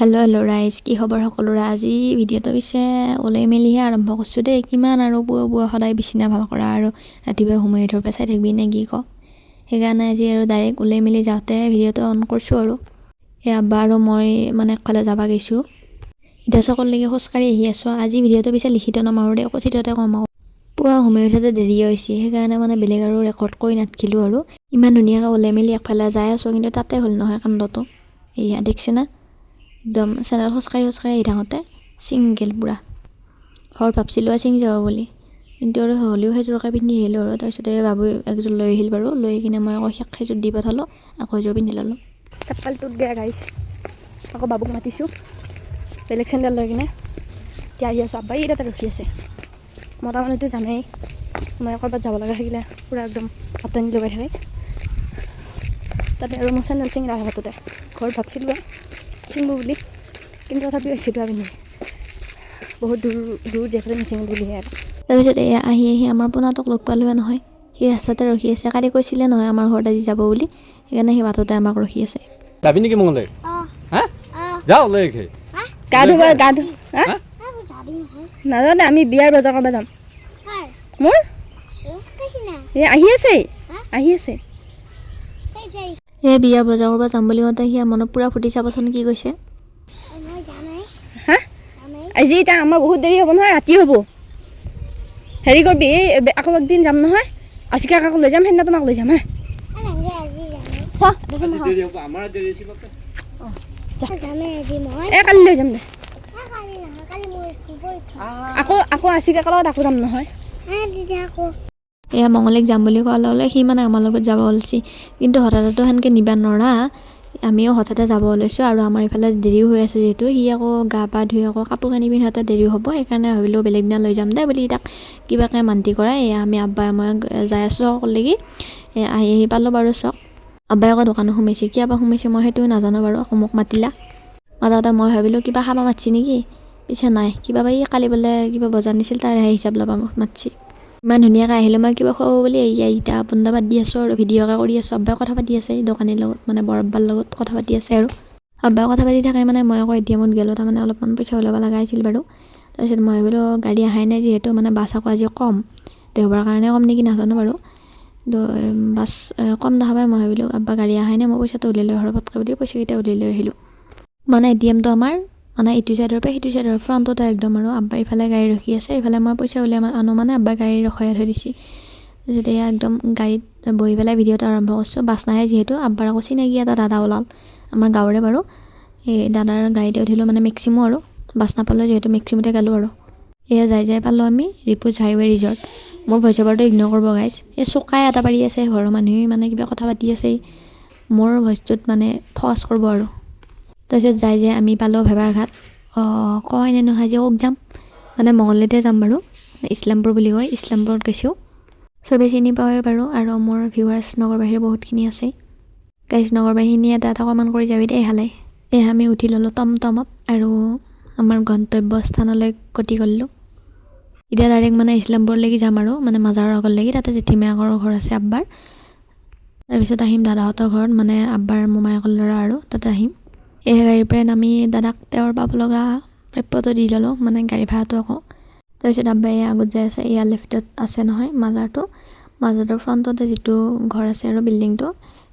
Hello' ৰাইজ, কি খবৰ সকলোৰে? আজি ভিডিঅ'টো পিছে ওলাই মেলিহে আৰম্ভ কৰিছোঁ দেই। কিমান আৰু পুৱা সদায় বিচনা ভাল কৰা আৰু ৰাতিপুৱা সময় ধৰ চাই থাকিবি নে কি ক? সেইকাৰণে আজি আৰু ডাইৰেক্ট ওলাই মেলি যাওঁতে ভিডিঅ'টো অন কৰিছোঁ আৰু এই আব্বা আৰু মই মানে একফালে যাব গৈছোঁ। এতিয়া চকলৈকে খোজকাঢ়ি আহি আছোঁ। আজি ভিডিঅ'টো পিছে লিখিত নামাৰোঁ দেই, কথিততে কম আৰু পুৱা সময় উঠোতে দেৰি হৈছে, সেইকাৰণে মানে বেলেগ আৰু ৰেকৰ্ড কৰি নাথাকিলোঁ আৰু ইমান ধুনীয়াকৈ ওলাই মেলি একফালে যাই আছোঁ, কিন্তু তাতে হ'ল নহয় কাণ্ডটো। এয়া দেখিছে না, একদম চেনেল খোজকাঢ়ি আহি থাকোঁতে ছিংগেল পুৰা ঘৰ ভাবছিলোঁ আৰু ছিঙি যাব বুলি, কিন্তু আৰু হ'লেও সেইযোৰকে পিন্ধি আহিলোঁ আৰু তাৰপিছতে বাবু একযোৰ লৈ আহিল বাৰু, লৈ কিনে মই আকৌ সেইযোৰ দি পঠালোঁ, আকৌ এযোৰ পিন্ধি ল'লোঁ। চেপালটোত গেয়া গাইছ, আকৌ বাবুক মাতিছোঁ বেলেগ চেণ্ডেল লৈ কিনে। এতিয়া আহি আছোঁ, আব্বাই তাতে ৰখি আছে। মতা মানুহটো জানেই মই ক'ৰবাত যাব লগা থাকিলে পূৰা একদম হাতনি লগাই থাকে। তাতে আৰু মোৰ চেণ্ডেল চিঙি ৰাখে হাততে, ঘৰত ভাবছিলোঁ চিঙব বুলি, কিন্তু তথাপিও আহিছিলোঁ আৰু পিন্ধি বহুত দূৰ দেখাতে নিচিঙো বুলিহে আৰু। তাৰপিছত এয়া আহি আমাৰ পোনাটোক লগ পালোঁহে নহয়, সি ৰাস্তাতে ৰখি আছে। কালি কৈছিলে নহয় আমাৰ ঘৰত আজি যাব বুলি, সেইকাৰণে সি বাটতে আমাক ৰখি আছে। যাবি নেকি মঙলদৈ? যাওঁ লৈ গা ধুব নাজানে, আমি বিয়াৰ বজাৰ কৰিব যাম। মোৰ আহি আছে এই বিয়া বজাৰ কৰিব যাম বুলি কওঁতে সি মনত পূৰা ফুটি চাবচোন কি কৈছে। হা আজি এতিয়া আমাৰ বহুত দেৰি হ'ব নহয়, ৰাতি হ'ব। হেৰি কৰিবি, এই আকৌ একদিন যাম নহয়, আচিকা কাকো লৈ যাম, সেইদিনা তোমাক লৈ যাম হা। কালি লৈ যাম দে, আকৌ আচিকা লগত আকৌ যাম নহয়। এয়া মঙলীক যাম বুলি কোৱাৰ লগে সি মানে আমাৰ লগত যাব ওলাইছে, কিন্তু হঠাৎতো সেনেকৈ নিবা নৰা, আমিও হঠাতে যাব ওলাইছোঁ। আৰু আমাৰ ইফালে দেৰিও হৈ আছে যিহেতু, সি আকৌ গা পা ধুই আকৌ কাপোৰ কানি পিন্ধাতে দেৰি হ'ব, সেইকাৰণে ভাবিলোঁ বেলেগ দিনা লৈ যাম দে বুলি তাক কিবাকৈ মান্তি কৰাই আমি আব্বাই মই যাই আছোঁ চকলৈকে। আহি পালোঁ বাৰু চক। আব্বাই আকৌ দোকানত সোমাইছে, কিয় বা সোমাইছে মই সেইটোও নাজানো বাৰু। আকৌ মোক মাতিলা, মাতাতে মই ভাবিলোঁ কিবা খাব মাতছি নেকি, পিছে নাই, কিবা বা কালি বোলে কিবা বজাৰ নিছিল তাৰেহে হিচাপ ল'বা মোক মাতছি। ইমান ধুনীয়াকৈ আহিলোঁ মই কিবা খুৱাব বুলি, এতিয়া বন্ধা বাদ দি আছোঁ আৰু ভিডিঅ'কে কৰি আছোঁ। আব্বাই কথা পাতি আছে দোকানীৰ লগত, মানে বৰ আব্বাৰ লগত কথা পাতি আছে আৰু আব্বাই কথা পাতি থাকে মানে মই আকৌ এটিএমত গ'লোঁ, তাৰমানে অলপমান পইচা ওলাব লগা আছিল বাৰু। তাৰপিছত মই ভাবিলোঁ গাড়ী আহাই নাই যিহেতু, মানে বাছ আকৌ আজি কম, দেওবাৰ কাৰণে কম নেকি নাজানো বাৰু, কিন্তু বাছ কম দেখা পাই মই ভাবিলোঁ আব্বা গাড়ী আহাই নাই, মই পইচাটো উলিয়াই লৈ ঘৰত পটকৈ বুলি পইচাকেইটা উলিয়াই লৈ আহিলোঁ। মানে এটিএমটো আমাৰ মানে ইটো চাইডৰ পৰা সিটো চাইডৰ ফ্ৰণ্টতে একদম, আৰু আব্বাই ইফালে গাড়ী ৰখি আছে, ইফালে মই পইচা উলিয়াই আনো মানে আব্বাই গাড়ী ৰখাই থৈ দিছে। তাৰপিছত এয়া একদম গাড়ীত বহি পেলাই ভিডিঅ'টো আৰম্ভ কৰিছোঁ। বাছ নাহে যিহেতু, আব্বাৰ আকৌ চিনাকি এটা দাদা ওলাল আমাৰ গাঁৱৰে বাৰু, এই দাদাৰ গাড়ীতে উঠিলোঁ, মানে মেক্সিমো আৰু বাছ নাপালোঁ যিহেতু মেক্সিমোতে গ'লোঁ আৰু। এয়া যাই পালোঁ আমি ৰিপুজ হাইৱে ৰিজৰ্ট। মোৰ ভইচ অভাৰটো ইগন'ৰ কৰিব গাইছ, এই চোকাই এটা পাৰি আছে, ঘৰৰ মানুহে মানে কিবা কথা পাতি আছে, মোৰ ভইচটোত মানে ফ'কাছ কৰিব আৰু। তাৰপিছত যাই আমি পালোঁ ভেবাৰঘাট। কয় নে নহয় আজি ক'ত যাম, মানে মঙলদৈতে যাম বাৰু, ইছলামপুৰ বুলি কয়, ইছলামপুৰত গৈছোঁ। চবেই চিনি পাওঁৱে বাৰু, আৰু মোৰ ভিউৱাৰ্ছ নগৰবাহীৰ বহুতখিনি আছে। গাইছ নগৰবাহীখিনিয়ে এটা কমেণ্ট কৰি যাবি দেই হালে। আমি উঠি ল'লোঁ টমটমত আৰু আমাৰ গন্তব্য স্থানলৈ গতি কৰিলোঁ। এতিয়া ডাইৰেক্ট মানে ইছলামপুৰলৈকে যাম আৰু, মানে মাজাৰৰ আগলৈকে, তাতে জেঠীমাকৰ ঘৰ আছে আব্বাৰ। তাৰপিছত আহিম দাদাহঁতৰ ঘৰত, মানে আব্বাৰ মোমায়েকৰ ল'ৰা, আৰু তাতে আহিম। এই গাড়ীৰ পৰাই নামি দাদাক তেওঁৰ পাব লগা প্ৰাপ্যটো দি ল'লোঁ, মানে গাড়ী ভাড়াটো আকৌ। তাৰপিছত আব্বাই আগত যাই আছে, এয়া লেফ্টত আছে নহয় মাজাৰটোৰ ফ্ৰণ্টতে যিটো ঘৰ আছে আৰু বিল্ডিংটো,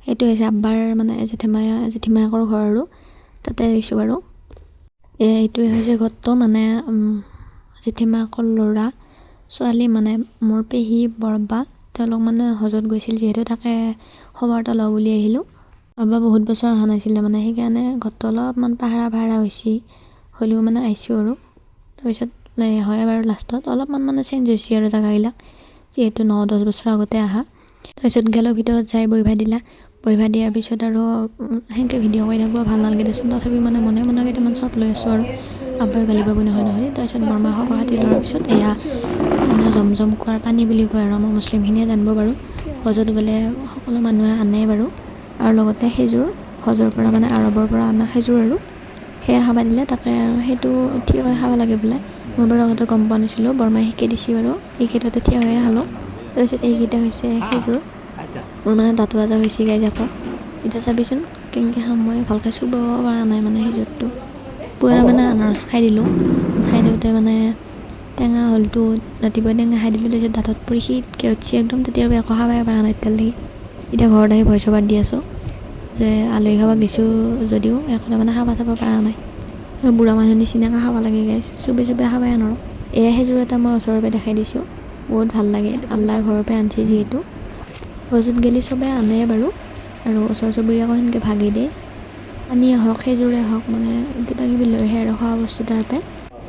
সেইটো হৈছে আব্বাৰ মানে জেঠীমাকৰ ঘৰ, আৰু তাতে আহিছোঁ বাৰু। এইটোৱে হৈছে ঘৰটো, মানে জেঠীমাকৰ ল'ৰা ছোৱালী, মানে মোৰ পেহী বৰবা, তেওঁলোক মানে হজত গৈছিল যিহেতু, তাকে খবৰ এটা লওঁ বুলি আহিলোঁ। আব্বা বহুত বছৰ অহা নাছিলে, মানে সেইকাৰণে ঘৰটো অলপমান পাহৰা হৈছে, হ'লেও মানে আহিছোঁ আৰু। তাৰপিছত হয় বাৰু লাষ্টত অলপমান মানে চেঞ্জ হৈছে আৰু জেগাবিলাক, যিহেতু 9-10 বছৰ আগতে আহা। তাৰপিছত গেলৰ ভিতৰত যাই বহিবা দিয়াৰ পিছত আৰু সেনেকৈ ভিডিঅ' কৰি থাকিব ভাল নালাগে দেচোন, তথাপি মানে মনে কেইটামান শ্বট লৈ আছোঁ আৰু আব্বাই গালি পাব নহয়। তাৰপিছত বৰমাই খবৰ খাতি লোৱাৰ পিছত এয়া মানে জমজম কুঁৱাৰ পানী বুলি কয় আৰু আমাৰ মুছলিমখিনিয়ে জানিব বাৰু, হজত গ'লে সকলো মানুহে আনে বাৰু, আৰু লগতে সেইযোৰ হজৰ পৰা মানে আৰবৰ পৰা অনা সেইযোৰ, আৰু সেয়া খাব দিলে তাকে, আৰু সেইটো থিয় হৈ খাব লাগে বোলে। মই বাৰু আগতে গম পোৱা নাছিলোঁ, বৰমাই শিকাই দিছে বাৰু, এইকেইটাতে থিয় হৈয়ে খালোঁ। তাৰপিছত এইকেইটা হৈছে সেইযোৰ, মোৰ মানে দাঁত আজা হৈছে গাইজ আকৌ। এতিয়া চাবিচোন কেনেকৈ খাম, মই ভালকৈ চুব পৰা নাই মানে সেইযোৰটো। পুৰা মানে আনাৰস খাই দিলোঁ খাই দিওঁতে মানে টেঙা হ'লতো ৰাতিপুৱা টেঙা খাই দিলোঁ তাৰপিছত দাঁতত পৰি শীতকৈ উঠি একদম তেতিয়াৰ পৰা একো খাবই পৰা নাই এতিয়ালৈকে এতিয়া ঘৰত আহি ভয় চবাৰ দি আছোঁ যে আলহী খাব গৈছোঁ যদিও একো মানে খাব চাব পৰা নাই বুঢ়া মানুহ নিচিনাকৈ খাব লাগে গাইছ চুবে চুবে খাবই নোৱাৰোঁ এয়া সেইযোৰ এটা মই ওচৰৰ পৰা দেখাই দিছোঁ বহুত ভাল লাগে আল্লাহ ঘৰৰ পৰা আনিছে যিহেতু গছত গেলি চবে আনে বাৰু আৰু ওচৰ চুবুৰীয়াকো সেনেকৈ ভাগি দিয়ে পানীয়ে হওক সেইযোৰে হওক মানে কিবা কিবি লৈ আহে আৰু খোৱা বস্তু তাৰ পৰাই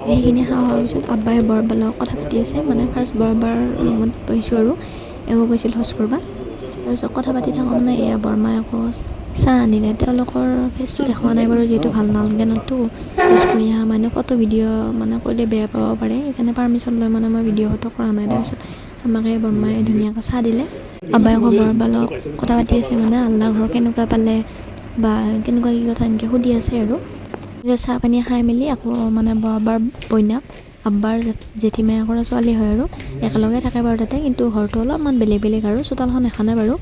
সেইখিনি খোৱা হোৱাৰ পিছত আব্বাই বৰবাৰ লগত কথা পাতি আছে মানে ফাৰ্ষ্ট বৰবাৰ ৰুমত বহিছোঁ আৰু এওঁ গৈছিল শৌচ কৰিব তাৰপিছত কথা পাতি থাকোঁ মানে এয়া বৰমাই আকৌ চাহ আনিলে তেওঁলোকৰ ফেচটো দেখুওৱা নাই বাৰু যিহেতু ভাল নালাগে নতো শৌচ কৰি অহা মানে ফটো ভিডিঅ' মানে কৰিলে বেয়া পাব পাৰে সেইকাৰণে পাৰ্মিশ্যন লৈ মানে মই ভিডিঅ' ফটো কৰা নাই তাৰপিছত আমাকে বৰমাই ধুনীয়াকৈ চাহ দিলে আব্বাই আকৌ বৰবাৰ লগত কথা পাতি আছে মানে আল্লাহৰ ঘৰ কেনেকুৱা পালে বা কেনেকুৱা কি কথা এনেকৈ সুধি আছে আৰু চাহ পানী খাই মেলি আকৌ মানে বৰবাৰ বইনাক আব্বাৰ জেঠীমাকৰ ছোৱালী হয় আৰু একেলগে থাকে বাৰু তাতে কিন্তু ঘৰটো অলপমান বেলেগ বেলেগ আৰু চোতালখন এখনে বাৰু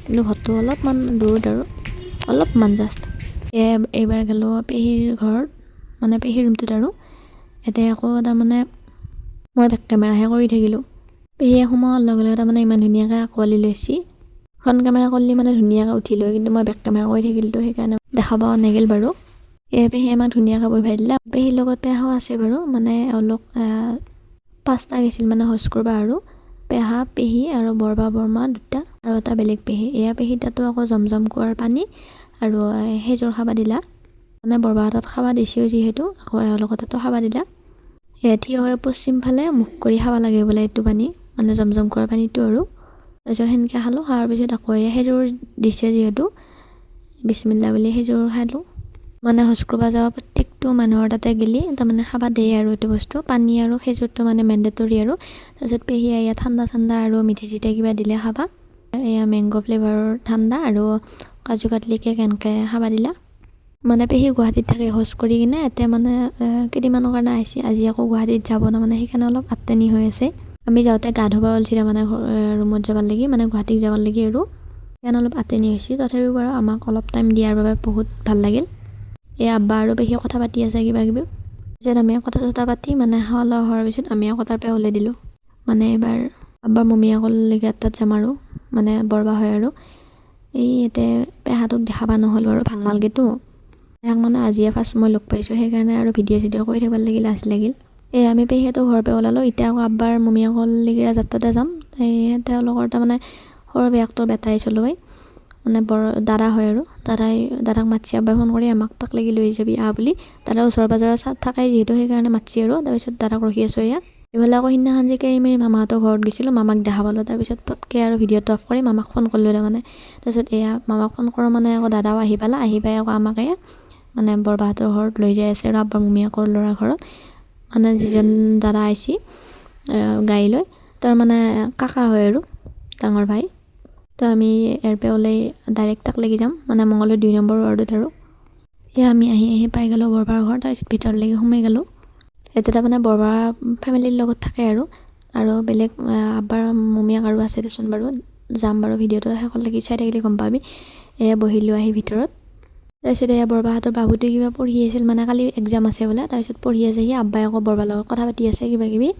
কিন্তু ঘৰটো অলপমান দূৰত আৰু অলপমান জাষ্ট এইবাৰ গ'লোঁ পেহীৰ ঘৰত মানে পেহীৰ ৰুমটোত আৰু এতিয়া আকৌ তাৰমানে মই বেক কেমেৰাহে কৰি থাকিলোঁ পেহীয়ে সোমোৱাৰ লগে লগে তাৰমানে ইমান ধুনীয়াকৈ আঁকোৱালি লৈছি ফ্ৰণ্ট কেমেৰা কৰিলে মানে ধুনীয়াকৈ উঠি লয় কিন্তু মই বেক কেমেৰা কৰি থাকিলোঁ সেইকাৰণে দেখাব নেগিল বাৰু পেহীয়ে আমাক ধুনীয়াকৈ বহিবাই দিলে পেহীৰ লগত পেহাও আছে বাৰু মানে এওঁলোক 5টা গৈছিল মানে শৌচ কৰিব আৰু পেহা পেহী আৰু বৰবা বৰমা 2টা আৰু এটা বেলেগ পেহী এয়া পেহী তাতো আকৌ জমজম কুঁৱাৰ পানী আৰু সেইযোৰ খাবা দিলা মানে বৰবা হাতত খাবা দিছেও যিহেতু আকৌ এওঁলোকৰ তাতো খাবা দিলা থিয় হৈ পশ্চিম ফালে মুখ কৰি খাব লাগে বোলে এইটো পানী মানে জমজম কুঁৱাৰ পানীটো আৰু তাৰপিছত সেনেকৈ খালোঁ খোৱাৰ পিছত আকৌ সেইযোৰ দিছে যিহেতু বিছমিল্লা বুলি সেইযোৰ খালোঁ মানে শৌচ কৰিব যাওঁ প্ৰত্যেকটো মানুহৰ তাতে গেলি তাৰমানে খাব দিয়ে আৰু এইটো বস্তু পানী আৰু সেইযোৰটো মানে মেণ্ডেটৰী আৰু তাৰপিছত পেহীয়ে এয়া ঠাণ্ডা ঠাণ্ডা আৰু মিঠাই চিঠাই কিবা দিলে খাবা এয়া মেংগ' ফ্লেভাৰৰ ঠাণ্ডা আৰু কাজু কাটলি কেক এনেকৈ খাব দিলা মানে পেহী গুৱাহাটীত থাকে শৌচ কৰি কিনে এতিয়া মানে কেইদিনমানৰ কাৰণে আহিছে আজি আকৌ গুৱাহাটীত যাব ন মানে সেইকাৰণে অলপ আত্তেনি হৈ আছে আমি যাওঁতে গা ধুব ওলছিলে মানে ৰুমত যাব লাগি মানে গুৱাহাটীত যাব লাগি আৰু সেইকাৰণে অলপ আত্তেনি হৈছে তথাপিও বাৰু আমাক অলপ টাইম দিয়াৰ বাবে বহুত ভাল লাগিল এই আব্বা আৰু পেহীয়ে কথা পাতি আছে কিবা কিবি পিছত আমি কথা চথা পাতি মানে খাৱা লোৱা হোৱাৰ পিছত আমি আকৌ তাৰ পৰা ওলাই দিলোঁ মানে এবাৰ আব্বাৰ মমীয়াকলৈকে তাত যাম আৰু মানে বৰবা হয় আৰু এই ইয়াতে পেহাটোক দেখাবা নহ'ল বাৰু ভাল নালাগেতো তাক মানে আজিয়ে ফাৰ্ষ্ট মই লগ পাইছোঁ সেইকাৰণে আৰু ভিডিঅ' চিডিঅ' কৰি থাকিব লাগিল লাজ লাগিল আমি পেহীহঁতৰ ঘৰৰ পৰা ওলালোঁ এতিয়া আকৌ আব্বাৰ মমীয়াকলৈকে যাত্ৰাতে যাম তেওঁলোকৰ তাৰমানে সৰু বেয়াকটোৰ বেটাই চলোৱাই মানে বৰ দাদা হয় আৰু দাদাক মাতছি আব্বাই ফোন কৰি আমাক তাক লাগি লৈ যাবি বুলি দাদা ওচৰ পাজৰৰ থাকে যিহেতু সেইকাৰণে মাতছি আৰু তাৰপিছত দাদাক ৰখি আছোঁ এয়া এইফালে আকৌ সিদিনাখন যে কেৰিমেৰি মামাহঁতৰ ঘৰত গৈছিলোঁ মামাক দেখা পালোঁ তাৰপিছত পটকৈ আৰু ভিডিঅ'টো অফ কৰি মামাক ফোন কৰিলোঁ তাৰমানে তাৰপিছত এয়া মামাক ফোন কৰোঁ মানে আকৌ দাদাও আহি পাই আকৌ আমাকে মানে বৰবাহঁতৰ ঘৰত লৈ যাই আছে আৰু আব্বাৰ মমীয়াকৰ ল'ৰা ঘৰত মানে যিজন দাদা আহিছে গাড়ী লৈ তাৰ মানে কাকা হয় আৰু ডাঙৰ ভাই তো আমি ইয়াৰ পৰা ওলাই ডাইৰেক্ট তাক লাগি যাম মানে মঙলদৈ 2 নম্বৰ ৱাৰ্ডত আৰু এয়া আমি আহি পাই গ'লোঁ বৰবাৰ ঘৰত তাৰপিছত ভিতৰলৈকে সোমাই গ'লোঁ এতিয়া তাৰমানে বৰবাৰ ফেমিলিৰ লগত থাকে আৰু বেলেগ আব্বাৰ মমীয়াক আৰু আছে দেচোন বাৰু যাম বাৰু ভিডিঅ'টো শেষলৈকে চাই থাকিলে গম পাবি এয়া বহিলোঁ আহি ভিতৰত তাৰপিছত এয়া বৰবাহঁতৰ বাবুটোৱে কিবা পঢ়ি আছিল মানে কালি এক্সাম আছে বোলে তাৰপিছত পঢ়ি আছে সি আব্বাই আকৌ বৰবাৰ লগত কথা পাতি আছে কিবা কিবি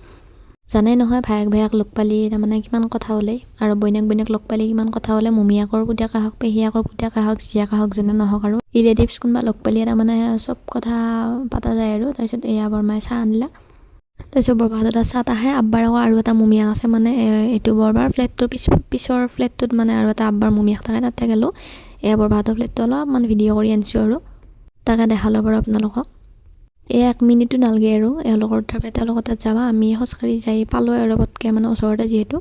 জানে নহয় ভায়েক লগ পালি তাৰমানে কিমান কথা ওলাই আৰু বইনাক লগ পালি কিমান কথা ওলাই মমীয়াকৰ পুতেকে হওক পেহীয়েকৰ পুতেকে হওক জীয়াকে হওক যোনে নহওক আৰু ৰিলেটিভছ কোনোবা লগ পালি তাৰমানে চব কথা পতা যায় আৰু তাৰপিছত এয়া বৰমাই চাহ আনিলা তাৰপিছত বৰবাহঁতৰ চাহ আহে আব্বাৰ আকৌ আৰু এটা মমীয়াক আছে মানে এইটো বৰবাৰ ফ্লেটটোৰ পিছৰ ফ্লেটটোত মানে আৰু এটা আব্বাৰ মমীয়াক থাকে তাতে গ'লোঁ এয়া বৰবাহঁতৰ ফ্লেটটো অলপমান ভিডিঅ' কৰি আনিছোঁ আৰু তাকে দেখালোঁ বাৰু আপোনালোকক 1 মিনিটো নালাগে আৰু এওঁলোকৰ তেওঁলোকৰ তাত যাবা আমি খোজকাঢ়ি যাই পালোঁ আৰু পটকৈ মানে ওচৰতে যিহেতু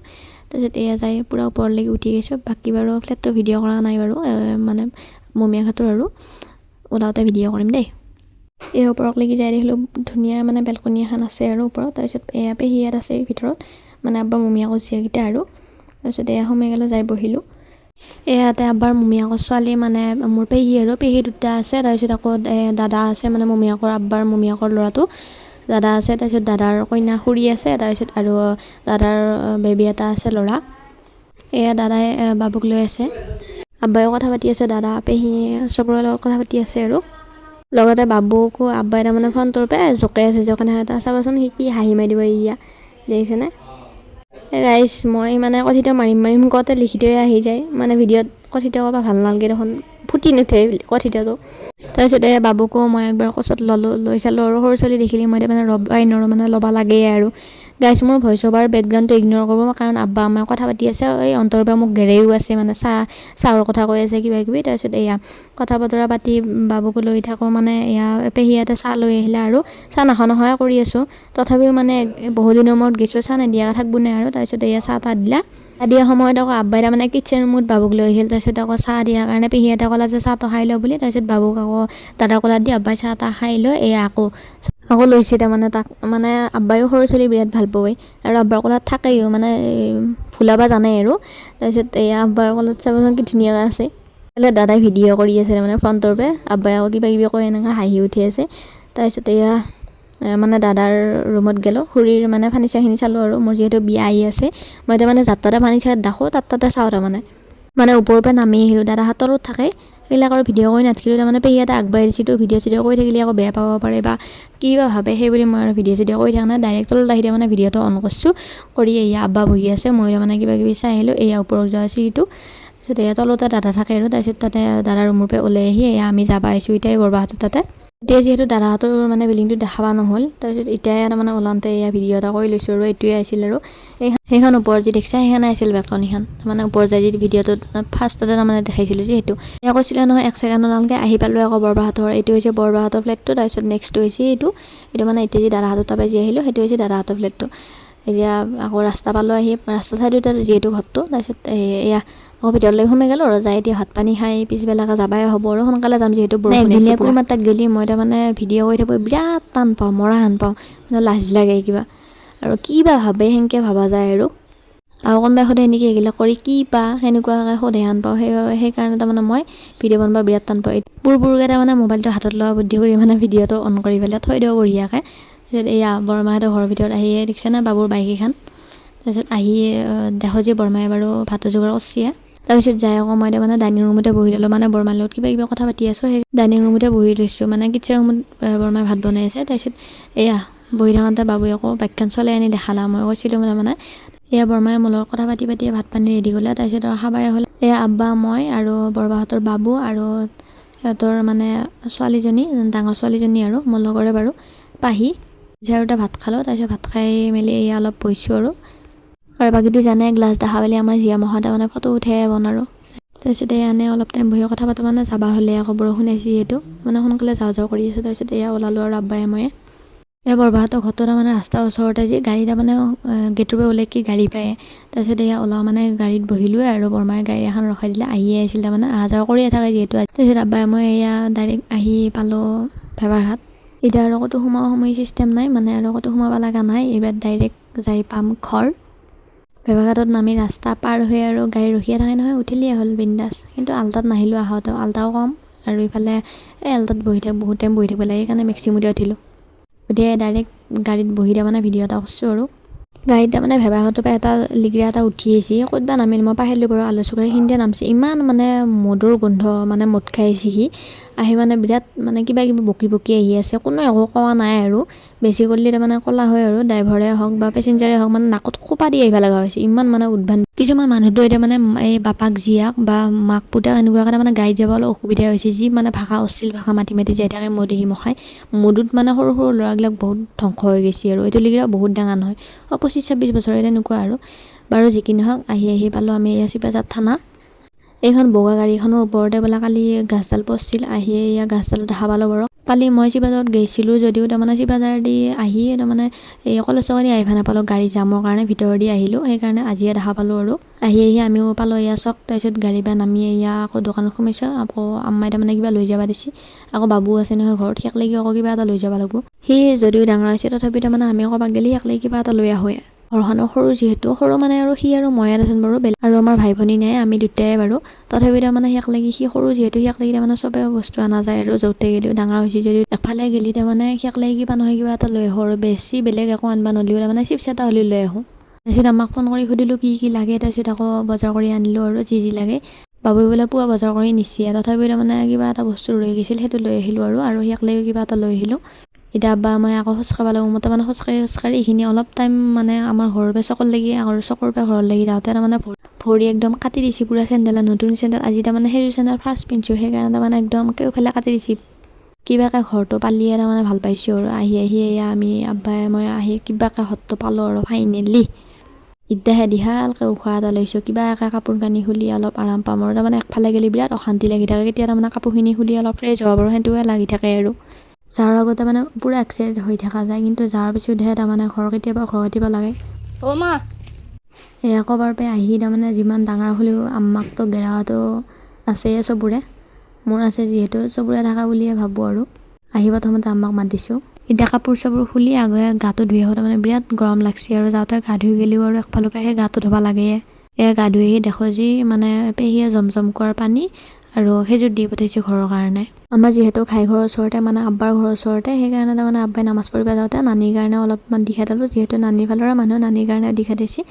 তাৰপিছত এয়া যাই পূৰা ওপৰলৈকে উঠি গৈছোঁ বাকী বাৰু ফ্লেটটো ভিডিঅ' কৰা নাই বাৰু মানে মমীয়াকহঁতৰ আৰু ওলাওঁতে ভিডিঅ' কৰিম দেই এই ওপৰলৈকে যাই দেখিলোঁ ধুনীয়া মানে বেলকনি এখন আছে আৰু ওপৰত তাৰপিছত এয়া পেহী ইয়াত আছে ভিতৰত মানে আব্বাৰ মমীয়াকৰ জীয়েকেইটা আৰু তাৰপিছত এয়া সোমাই গ'লোঁ যাই বহিলোঁ ইয়াতে আব্বাৰ মমীয়াকৰ ছোৱালী মানে মোৰ পেহী আৰু পেহী 2টা আছে তাৰপিছত আকৌ দাদা আছে মানে মমীয়াকৰ আব্বাৰ মমীয়াকৰ ল'ৰাটো দাদা আছে তাৰপিছত দাদাৰ কইনা খুৰী আছে তাৰপিছত আৰু দাদাৰ বেবী এটা আছে ল'ৰা এয়া দাদাই বাবুক লৈ আছে আব্বায়ো কথা পাতি আছে দাদা পেহী চবৰে লগত কথা পাতি আছে আৰু লগতে বাবুকো আব্বাই তাৰমানে ফোনটোৰ পৰা জোকাই আছে জোকাই এটা চাবাচোন সি কি হাঁহি মাৰি দিব ইয়া দেখিছেনে ৰাইজ মই মানে কথিত মাৰিম কওঁতে লিখিতোৱে আহি যায় মানে ভিডিঅ'ত কথিত ক'ব ভাল নালাগে দেখোন ফুটি নুঠে কথিতটো তাৰপিছত বাবুকো মই একবাৰ কোচত লৈ চালোঁ আৰু সৰু ছোৱালী দেখিলে মই মানে ৰবাই নোৱাৰোঁ মানে ল'ব লাগেই আৰু গাইছ মোৰ ভইচ অভাৰ বেকগ্ৰাউণ্ডটো ইগন'ৰ কৰিব কাৰণ আব্বা আমাৰ কথা পাতি আছে এই অন্তৰৰ পৰা মোক গেৰেও আছে মানে চাহৰ কথা কৈ আছে কিবা কিবি তাৰপিছত কথা বতৰা পাতি বাবুকো লৈ থাকোঁ মানে পেহীহঁতে চাহ লৈ আহিলে আৰু চাহ নহয় কৰি আছোঁ তথাপিও মানে বহুদিনৰ মূৰত গেছৰ চাহ নিদিয়াকৈ থাকিব নাই আৰু তাৰপিছত চাহ তাহ দিলা দিয়া সময়ত আকৌ আব্বাই তাৰমানে কিটচেন ৰুমত বাবুক লৈ আহিল তাৰপিছত আকৌ চাহ দিয়াৰ কাৰণে পেহীহঁতে ক'লে যে চাহটো খাই লওঁ বুলি তাৰপিছত বাবুক আকৌ দাদা ক'লাত দি আব্বাই চাহ তাহ খাই লৈ আকৌ লৈছে তাৰমানে তাক মানে আব্বায়ো সৰু ছোৱালী বিৰাট ভাল পায় আৰু আব্বাৰ ক'লাত থাকেও মানে ভুলাবা জানে আৰু তাৰপিছত আব্বাৰ ক'লাত চাবচোন কি ধুনীয়াকৈ আছে দাদাই ভিডিঅ' কৰি আছে মানে ফ্ৰণ্টৰ পৰা আব্বাই আকৌ কিবা কিবি কৈ এনেকৈ হাঁহি উঠি আছে তাৰপিছত মানে দাদাৰ ৰুমত গ'লোঁ খুৰীৰ মানে ফাৰ্নিচাৰখিনি চালোঁ আৰু মোৰ যিহেতু বিয়া আহি আছে মই তাৰমানে যাত্ৰাতে ফাৰ্নিচাৰ দেখোঁ তাতে চাওঁ তাৰমানে ওপৰৰ পৰা নামি আহিলোঁ দাদাহঁত তলত থাকে সেইবিলাক আৰু ভিডিঅ' কৰি নাথাকিলোঁ তাৰমানে পেহীহঁতে আগবাঢ়ি দিছিলোঁ ভিডিঅ' চিডিঅ' কৰি থাকিলে আকৌ বেয়া পাব পাৰে বা কিবা ভাবে সেই বুলি মই আৰু ভিডিঅ' চিডিঅ' কৰি থকা নাই ডাইৰেক্ট তলত আহি মানে ভিডিঅ'টো অন কৰিছোঁ কৰি আব্বা বহি আছে মই মানে কিবা কিবি চাই আহিলোঁ ওপৰত যোৱা চিৰিটো তাৰপিছত তলতে দাদা থাকে আৰু তাৰপিছত তাতে দাদাৰ ৰুমৰ পৰা ওলাই আহি আমি যাব আহিছোঁ এতিয়া বৰবাহঁতৰ তাতে এতিয়া যিহেতু দাদাহঁতৰ মানে বিল্ডিংটো দেখাবা নহ'ল তাৰপিছত এতিয়া তাৰমানে ওলাওঁতে ভিডিঅ' এটা কৰি লৈছোঁ আৰু এইটোৱে আছিল আৰু সেইখন ওপৰত যি দেখিছা সেইখনে আছিল বেলকনিখন মানে ওপৰত যাই যি ভিডিঅ'টোত ফাৰ্ষ্টতে তাৰমানে দেখাইছিলোঁ যে সেইটো কৈছিলে নহয় 1 ছেকেণ্ডত নালগে আহি পালোঁ আকৌ বৰবাহঁতৰ এইটো হৈছে বৰবাহঁতৰ ফ্লেটটো তাৰপিছত নেক্সটটো হৈছে এইটো মানে এতিয়া যি দাদাহঁতৰ তাৰপৰা যি আহিলোঁ সেইটো হৈছে দাদাহঁতৰ ফ্লেটটো এতিয়া আকৌ ৰাস্তা পালোঁ আহি ৰাস্তা চাইডতে যিহেতু ঘৰটো তাৰপিছত আকৌ ভিতৰলৈ সোমাই গ'লোঁ আৰু যাই এতিয়া ভাত পানী খাই পিছবেলাকে যাবাই হ'ব আৰু সোনকালে যাম যিহেতু একদিনীয়া কোনোবা তাক গ'লি মই তাৰমানে ভিডিঅ' কৰি থাকোঁ বিৰাট টান পাওঁ মৰা হান পাওঁ মানে লাজ লাগে কিবা আৰু কিবা ভাবে সেনেকৈ ভাবা যায় আৰু কোনোবাই সোধে নেকি এইগিলা কৰি কি পা সেনেকুৱাকৈ সোধে হান পাওঁ সেইকাৰণে তাৰমানে মই ভিডিঅ' বনাব বিৰাট টান পাওঁ পুৰপুৰকৈ তাৰমানে মোবাইলটো হাতত লোৱা বুদ্ধি কৰি মানে ভিডিঅ'টো অন কৰি পেলাই থৈ দিওঁ বঢ়িয়াকৈ তাৰপিছত বৰমাহঁতৰ ঘৰৰ ভিতৰত আহিয়ে দেখিছেনে বাবুৰ বাইককেইখন তাৰপিছত আহি দেখোঁ যে বৰমাই বাৰু ভাতৰ যোগাৰ কৰিছে তাৰপিছত যাই আকৌ মই তাৰমানে ডাইনিং ৰুমতে বহি ল'লোঁ মানে বৰমাৰ লগত কিবা কথা পাতি আছোঁ সেই ডাইনিং ৰুমতে বহি লৈছোঁ মানে কিটচেন ৰুমত বৰমাই ভাত বনাই আছে তাৰপিছত বহি থাকোঁতে বাবুৱে আকৌ বাইকখন চলাই আনি দেখালা মই কৈছিলোঁ মানে বৰমাই মোৰ লগত কথা পাতি ভাত পানী ৰেডি কৰিলে তাৰপিছত আৰু খাবাই হ'ল আব্বা মই আৰু বৰবাহঁতৰ বাবু আৰু সিহঁতৰ মানে ছোৱালীজনী ডাঙৰ ছোৱালীজনী আৰু মোৰ লগৰে বাৰু পাহি দুটা ভাত খালোঁ তাৰপিছত ভাত খাই মেলি অলপ বহিছোঁ আৰু বাকীটো জানে গ্লাছ দেখা পালে আমাৰ জীয়া মহতে মানে ফটো উঠাই বনাৰো তাৰপিছত অলপ টাইম বহি কথা পাতো মানে যাবা হ'লে আকৌ বৰষুণ আহিছে যিহেতু মানে সোনকালে যাওঁ কৰি আছোঁ তাৰপিছত ওলালোঁ আৰু আব্বাই মই বৰবাহঁতৰ ঘৰটো তাৰমানে ৰাস্তাৰ ওচৰতে যি গাড়ী তাৰমানে গেটৰ পৰা ওলাই কি গাড়ী পায় তাৰপিছত ওলাওঁ মানে গাড়ীত বহিলোঁ আৰু বৰমাই গাড়ী এখন ৰখাই দিলে আহিয়ে আছিল তাৰমানে অহা যোৱা কৰিয়ে থাকে যিহেতু তাৰপিছত আব্বাই মই ডাইৰেক্ট আহি পালোঁ ভেবাৰঘাট এতিয়া আৰু ক'তো সময় চিষ্টেম নাই মানে আৰু ক'তো সোমাব লগা নাই এইবাৰ ডাইৰেক্ট যাই পাম ঘৰ ভেবাঘাটত নামি ৰাস্তা পাৰ হৈ আৰু গাড়ী ৰখিয়ে থাকে নহয় উঠিলেই হ'ল বিন্দাছ কিন্তু আল্টাত নাহিলোঁ আহোঁতে আল্টাও কম আৰু ইফালে আল্টাত বহুত টাইম বহি থাকিব লাগে সেইকাৰণে মেক্সিমতে উঠিলোঁ গতিকে ডাইৰেক্ট গাড়ীত বহি তাৰমানে ভিডিঅ' এটা কৰিছোঁ আৰু গাড়ীত তাৰমানে ভেবাঘাটৰ পৰা এটা লিগিৰা এটা উঠি আহিছে ক'তবা নামিল মই পাহৰিলোঁ বাৰু আলোচকৰে সিহঁতে নামছে ইমান মানে মদৰ গোন্ধ মানে মদ খাই আহিছে সি আহি মানে বিৰাট মানে কিবা কিবি বকি আহি আছে কোনো একো কোৱা নাই আৰু বেছি কৰিলে তাৰমানে ক'লা হয় আৰু ড্ৰাইভাৰে হওক বা পেচেঞ্জাৰে হওক মানে নাকত খোপা দি আহিব লগা হৈছে ইমান মানে উদ্ভান কিছুমান মানুহতো এতিয়া মানে এই বাপাক জীয়াক বা মাক পুতেক এনেকুৱাকৈ মানে গাড়ীত যাব অলপ অসুবিধা হৈছে যি মানে ভাষা অশ্লীল ভাষা মাতি যাই থাকে মদহি মখাই মদুত মানে সৰু ল'ৰাবিলাক বহুত ধ্বংস হৈ গৈছে আৰু এইটো লিগিৰা বহুত ডাঙৰ নহয় 25-26 বছৰে তেনেকুৱা আৰু বাৰু যি কি নহওক আহি পালোঁ আমি চিপাঝাৰ থানা এইখন বগা গাড়ীখনৰ ওপৰতে বোলে কালি গাছডাল পৰছিল আহি গাছডালো দেখা পালোঁ বাৰু কালি মই চিপাঝাৰত গৈছিলোঁ যদিও তাৰমানে চিপাঝাৰ দি আহি তাৰমানে কলেজৰ আহিব নাপালোঁ গাড়ী জামৰ কাৰণে ভিতৰৰ দি আহিলোঁ সেইকাৰণে আজিয়ে দেখা পালোঁ আৰু আহি আমিও পালোঁ চক তাৰপিছত গাড়ী পৰা নামি আকৌ দোকানত সোমাইছোঁ আকৌ আম্মাই তাৰমানে কিবা লৈ যাব দিছে আকৌ বাবু আছে নহয় ঘৰত শেষ লাগি আকৌ কিবা এটা লৈ যাব লাগিব সি যদিও ডাঙৰ হৈছে তথাপি তাৰমানে আমি ক'ৰবাত গ'লে শেষ লাগি কিবা এটা লৈ আহোঁ ঘৰখনৰ সৰু যিহেতু সৰু মানে আৰু সি আৰু ময়ে দেচোন বাৰু আৰু আমাৰ ভাই ভনী নাই আমি দুটাই বাৰু তথাপি তাৰমানে শেষ লাগি সি সৰু যিহেতু শেষ লাগি তাৰমানে চবে বস্তু অনা যায় আৰু য'তে গ'লেও ডাঙৰ হৈছে যদিও এফালে গ'লে তাৰমানে শেষ লাগি কিবা নহয় কিবা এটা লৈ আহোঁ আৰু বেছি বেলেগ একো আনিব ন'লেও তাৰমানে চিপছ এটা হ'লেও লৈ আহোঁ তাৰপিছত আমাক ফোন কৰি সুধিলোঁ কি লাগে তাৰপিছত আকৌ বজাৰ কৰি আনিলোঁ আৰু যি লাগে বাবুই বোলে পুৱা বজাৰ কৰি নিছে তথাপিও তাৰমানে কিবা এটা বস্তু ৰৈ গৈছিল সেইটো লৈ আহিলোঁ আৰু সিয়াক লৈ কিবা এটা লৈ আহিলোঁ এতিয়া আব্বা মই আকৌ খোজ কাঢ়িব লাগিব মতে মানে খোজকাঢ়ি এইখিনি অলপ টাইম মানে আমাৰ ঘৰৰ পৰা চকৰ লাগি আৰু চকৰ পৰা ঘৰৰ লাগি যাওঁতে তাৰমানে ভৰি একদম কাটি দিছে পুৰা চেণ্ডেল নতুন চেণ্ডেল আজি তাৰমানে সেইযোৰ চেণ্ডেল ফাৰ্ষ্ট পিন্ধিছোঁ সেইকাৰণে তাৰমানে একদম কেউফালে কাটি দিছে কিবাকে ঘৰটো পালিয়ে তাৰমানে ভাল পাইছোঁ আৰু আহি এয়া আমি আব্বাই মই আহি কিবাকে ঘৰটো পালোঁ আৰু ফাইনেলি ইতিয়াহে দিহালকৈ উশাহ এটা লৈছোঁ কিবাকে কাপোৰ কানি খুলি অলপ আৰাম পাম আৰু তাৰমানে একফালে গ'লে বিৰাট অশান্তি লাগি থাকে কেতিয়া তাৰমানে কাপোৰখিনি খুলি অলপ ফ্ৰেছ হ'ব পাৰোঁ সেইটোৱে লাগি থাকে আৰু যাৰ আগতে মানে পুৰা এক্সাইটেড হৈ থকা যায় কিন্তু যাৰ পিছতহে তাৰমানে ঘৰ কেতিয়াবা লাগে অ' মা এয়া ক'বাৰ পৰা আহি তাৰমানে যিমান ডাঙৰ হ'লেও আম্মাকতো গেৰাটো আছে চবৰে মোৰ আছে যিহেতু চবৰে থকা বুলিয়ে ভাবোঁ আৰু আহি প্ৰথমতে আম্মাক মাত দিছোঁ এতিয়া কাপোৰ চাপোৰ খুলি আগে গাটো ধুই আহোঁ তাৰমানে বিৰাট গৰম লাগছে আৰু যাওঁতে গা ধুই গ'লেও আৰু একফালৰ পৰা সেই গাটো ধুব লাগে গা ধুই আহি দেখোঁ যি মানে পেহীয়ে জমজম কুঁৱাৰ পানী আৰু সেইযোৰ দি পঠাইছে ঘৰৰ কাৰণে আমাৰ যিহেতু ঘাই ঘৰৰ ওচৰতে মানে আব্বাৰ ঘৰৰ ওচৰতে সেইকাৰণে তাৰমানে আব্বাই নামাজ পঢ়িব যাওঁতে নানীৰ কাৰণে অলপমান দিখা দিলোঁ যিহেতু নানীৰ ফালৰ মানুহ নানীৰ কাৰণে দিখা দিছে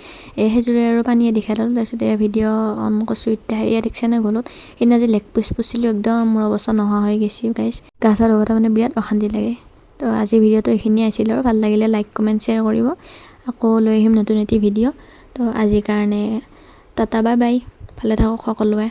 সেইযোৰে আৰু পানীয়ে দিখা দিলোঁ তাৰপিছত ভিডিঅ' অন কৰিছোঁ এতিয়া দেখিছেনে গ'লত সেইদিনা যে লেগ পিচ পুচিলোঁ একদম মোৰ অৱস্থা নোহোৱা হৈ গৈছে গাইছ গা চা ধোৱা তাৰমানে বিৰাট অশান্তি লাগে তো আজি ভিডিঅ'টো এইখিনিয়ে আছিল আৰু ভাল লাগিলে লাইক কমেণ্ট শ্বেয়াৰ কৰিব আকৌ লৈ আহিম নতুন এটি ভিডিঅ' তো আজিৰ কাৰণে টাটা বাই বাই ভালে থাকক সকলোৱে